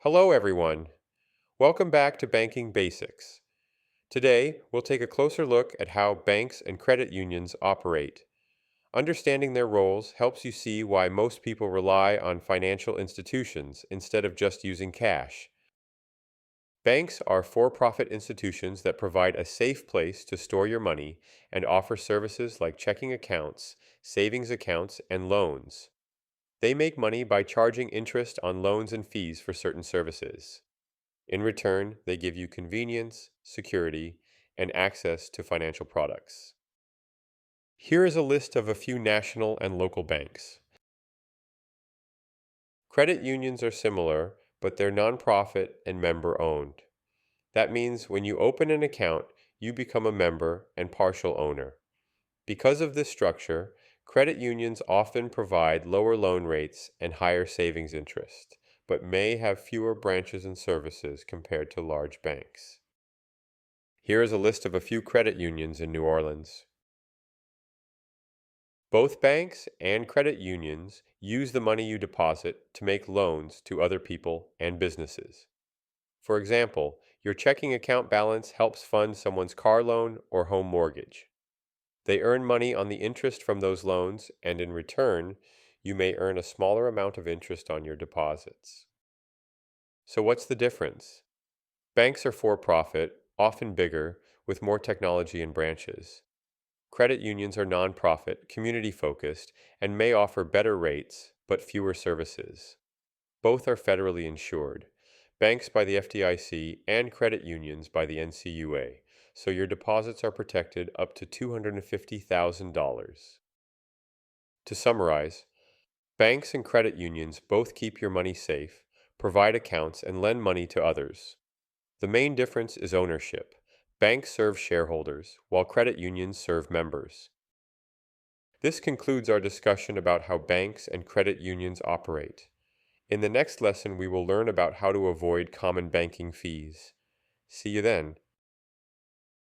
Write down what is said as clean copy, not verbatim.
Hello, everyone. Welcome back to Banking Basics. Today, we'll take a closer look at how banks and credit unions operate. Understanding their roles helps you see why most people rely on financial institutions instead of just using cash. Banks are for-profit institutions that provide a safe place to store your money and offer services like checking accounts, savings accounts, and loans. They make money by charging interest on loans and fees for certain services. In return, they give you convenience, security, and access to financial products. Here is a list of a few national and local banks. Credit unions are similar, but they're nonprofit and member-owned. That means when you open an account, you become a member and partial owner. Because of this structure, credit unions often provide lower loan rates and higher savings interest, but may have fewer branches and services compared to large banks. Here is a list of a few credit unions in New Orleans. Both banks and credit unions use the money you deposit to make loans to other people and businesses. For example, your checking account balance helps fund someone's car loan or home mortgage. They earn money on the interest from those loans, and in return, you may earn a smaller amount of interest on your deposits. So what's the difference? Banks are for-profit, often bigger, with more technology and branches. Credit unions are nonprofit, community-focused, and may offer better rates, but fewer services. Both are federally insured, banks by the FDIC and credit unions by the NCUA, so your deposits are protected up to $250,000. To summarize, banks and credit unions both keep your money safe, provide accounts, and lend money to others. The main difference is ownership. Banks serve shareholders, while credit unions serve members. This concludes our discussion about how banks and credit unions operate. In the next lesson, we will learn about how to avoid common banking fees. See you then.